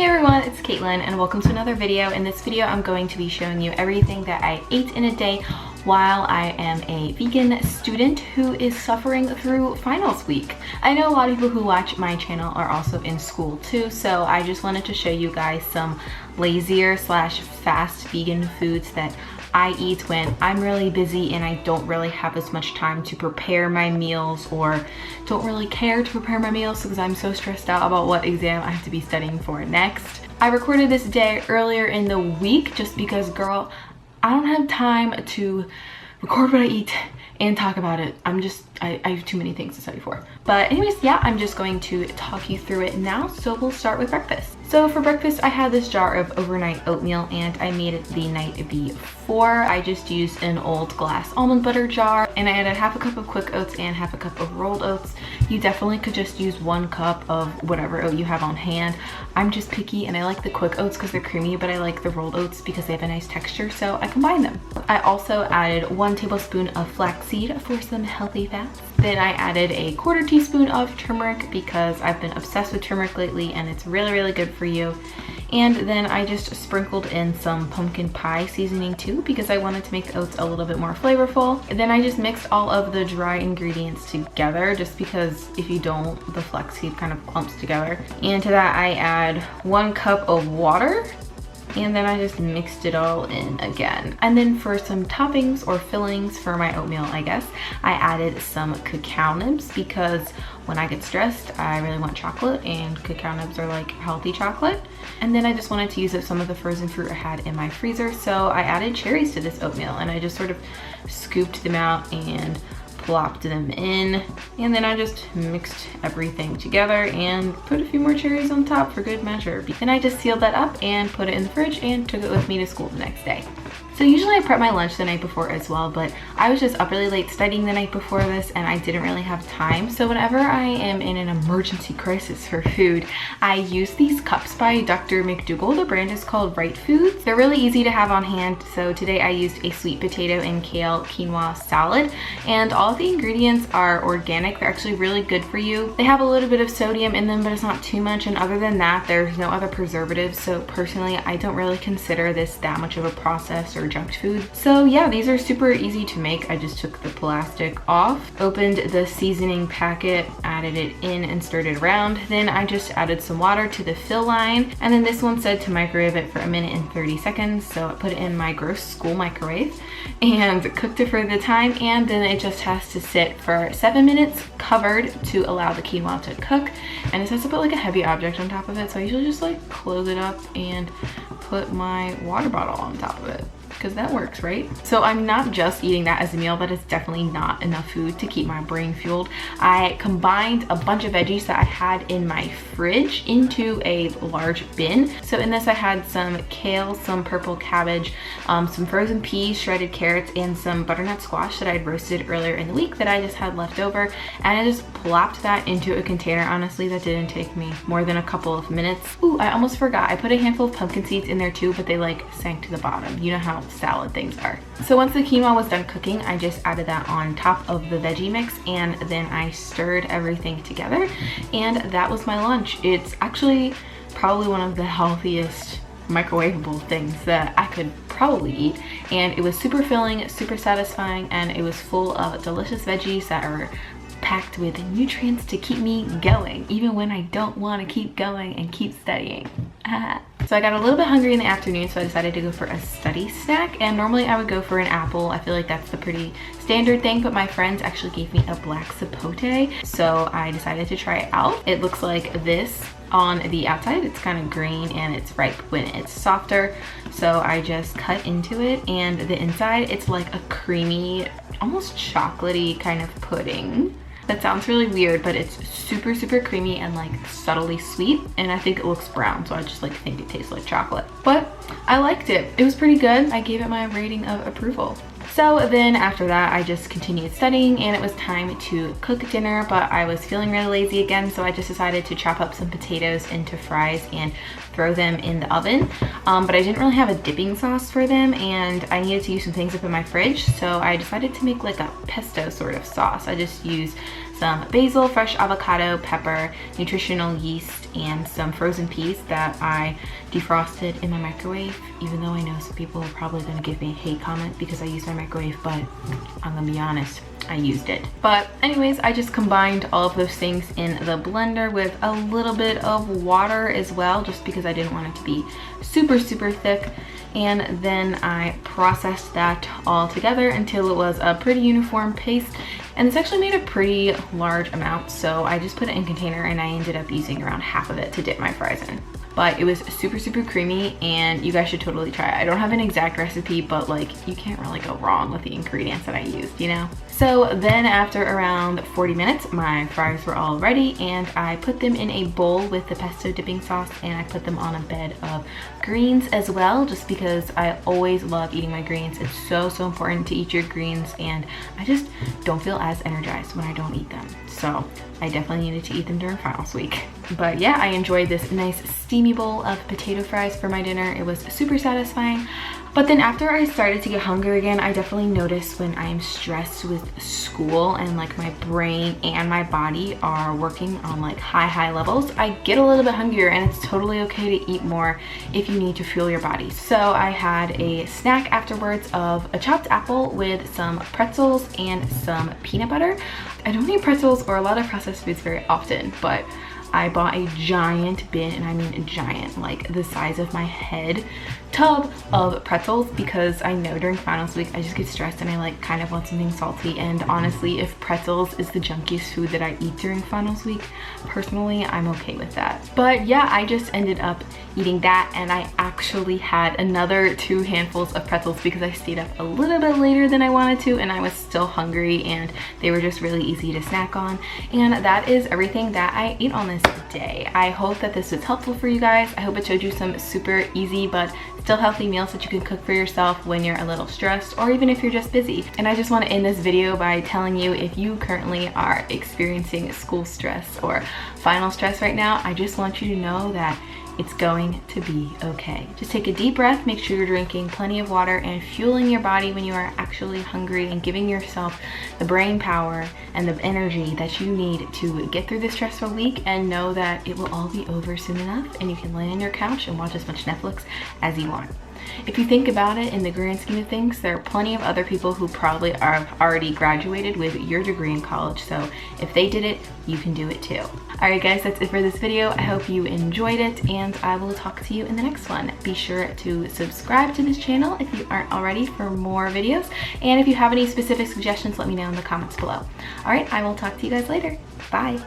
Hey everyone, it's Caitlin and welcome to another video. In this video, I'm going to be showing you everything that I ate in a day while I am a vegan student who is suffering through finals week. I know a lot of people who watch my channel are also in school too, so I just wanted to show you guys some lazier slash fast vegan foods that I eat when I'm really busy and I don't really have as much time to prepare my meals, or don't really care to prepare my meals because I'm so stressed out about what exam I have to be studying for next. I recorded this day earlier in the week just because, girl, I don't have time to record what I eat and talk about it. I have too many things to study for. But anyways, yeah, I'm just going to talk you through it now. So we'll start with breakfast. So for breakfast, I had this jar of overnight oatmeal and I made it the night before. I just used an old glass almond butter jar and I added half a cup of quick oats and half a cup of rolled oats. You definitely could just use 1 cup of whatever oat you have on hand. I'm just picky and I like the quick oats because they're creamy, but I like the rolled oats because they have a nice texture, so I combine them. I also added 1 tablespoon of flaxseed for some healthy fats. Then I added a 1/4 teaspoon of turmeric because I've been obsessed with turmeric lately and it's really good for you. And then I just sprinkled in some pumpkin pie seasoning too because I wanted to make the oats a little bit more flavorful. And then I just mixed all of the dry ingredients together just because if you don't, the flaxseed kind of clumps together. And to that I add 1 cup of water. And then I just mixed it all in again. And then for some toppings or fillings for my oatmeal, I guess, I added some cacao nibs because when I get stressed, I really want chocolate and cacao nibs are like healthy chocolate. And then I just wanted to use up some of the frozen fruit I had in my freezer. So I added cherries to this oatmeal and I just sort of scooped them out and plopped them in, and then I just mixed everything together and put a few more cherries on top for good measure. Then I just sealed that up and put it in the fridge and took it with me to school the next day. So usually I prep my lunch the night before as well, but I was just up really late studying the night before this and I didn't really have time. So whenever I am in an emergency crisis for food, I use these cups by Dr. McDougall. The brand is called Right Foods. They're really easy to have on hand. So today I used a sweet potato and kale quinoa salad, and all of the ingredients are organic. They're actually really good for you. They have a little bit of sodium in them, but it's not too much. And other than that, there's no other preservatives. So personally, I don't really consider this that much of a processed or junk food. So yeah, these are super easy to make. I just took the plastic off, opened the seasoning packet, added it in and stirred it around. Then I just added some water to the fill line. And then this one said to microwave it for 1 minute and 30 seconds. So I put it in my gross school microwave and cooked it for the time. And then it just has to sit for 7 minutes covered to allow the quinoa to cook. And it says to put like a heavy object on top of it. So I usually just like close it up and put my water bottle on top of it, because that works, right? So I'm not just eating that as a meal, but it's definitely not enough food to keep my brain fueled. I combined a bunch of veggies that I had in my fridge into a large bin. So in this I had some kale, some purple cabbage, some frozen peas, shredded carrots, and some butternut squash that I'd roasted earlier in the week that I just had left over. And I just plopped that into a container. Honestly, that didn't take me more than a couple of minutes. Ooh, I almost forgot. I put a handful of pumpkin seeds in there too, but they like sank to the bottom. You know how salad things are. So once the quinoa was done cooking, I just added that on top of the veggie mix and then I stirred everything together, and that was my lunch. It's actually probably one of the healthiest microwavable things that I could probably eat, and it was super filling, super satisfying, and it was full of delicious veggies that are packed with nutrients to keep me going even when I don't want to keep going and keep studying. So I got a little bit hungry in the afternoon, so I decided to go for a study snack, and normally I would go for an apple. I feel like that's the pretty standard thing, but my friends actually gave me a black sapote, so I decided to try it out. It looks like this on the outside. It's kind of green and it's ripe when it's softer, so I just cut into it, and the inside it's like a creamy, almost chocolatey kind of pudding. That sounds really weird, but it's super creamy and like subtly sweet, and I think it looks brown, so I just like think it tastes like chocolate. But I liked it. It was pretty good. I gave it my rating of approval. So then after that, I just continued studying and it was time to cook dinner, but I was feeling really lazy again, so I just decided to chop up some potatoes into fries and throw them in the oven. But I didn't really have a dipping sauce for them, and I needed to use some things up in my fridge, so I decided to make like a pesto sort of sauce. I just used some basil, fresh avocado, pepper, nutritional yeast, and some frozen peas that I defrosted in my microwave, even though I know some people are probably gonna give me a hate comment because I used my microwave, but I'm gonna be honest, I used it. But anyways, I just combined all of those things in the blender with a little bit of water as well, just because I didn't want it to be super thick. And then I processed that all together until it was a pretty uniform paste. And this actually made a pretty large amount, so I just put it in a container and I ended up using around half of it to dip my fries in. But it was super creamy, and you guys should totally try it. I don't have an exact recipe, but like, you can't really go wrong with the ingredients that I used, you know? So then after around 40 minutes, my fries were all ready, and I put them in a bowl with the pesto dipping sauce, and I put them on a bed of greens as well, just because I always love eating my greens. It's so important to eat your greens, and I just don't feel as energized when I don't eat them. So I definitely needed to eat them during finals week. But yeah, I enjoyed this nice steamy bowl of potato fries for my dinner. It was super satisfying. But then after I started to get hungry again, I definitely noticed when I am stressed with school and like my brain and my body are working on like high levels, I get a little bit hungrier, and it's totally okay to eat more if you need to fuel your body. So I had a snack afterwards of a chopped apple with some pretzels and some peanut butter. I don't eat pretzels or a lot of processed foods very often, but I bought a giant bin, and I mean a giant, like the size of my head, tub of pretzels, because I know during finals week I just get stressed and I like kind of want something salty. And honestly, if pretzels is the junkiest food that I eat during finals week, personally I'm okay with that. But yeah, I just ended up eating that, and I actually had another 2 handfuls of pretzels because I stayed up a little bit later than I wanted to, and I was still hungry, and they were just really easy to snack on. And that is everything that I ate on this day. I hope that this was helpful for you guys. I hope it showed you some super easy but still healthy meals that you can cook for yourself when you're a little stressed, or even if you're just busy. And I just want to end this video by telling you, if you currently are experiencing school stress or final stress right now, I just want you to know that it's going to be okay. Just take a deep breath, make sure you're drinking plenty of water and fueling your body when you are actually hungry, and giving yourself the brain power and the energy that you need to get through this stressful week, and know that it will all be over soon enough, and you can lay on your couch and watch as much Netflix as you want. If you think about it, in the grand scheme of things, there are plenty of other people who probably are already graduated with your degree in college, so if they did it, you can do it too. Alright guys, that's it for this video. I hope you enjoyed it, and I will talk to you in the next one. Be sure to subscribe to this channel if you aren't already for more videos, and if you have any specific suggestions, let me know in the comments below. Alright, I will talk to you guys later. Bye!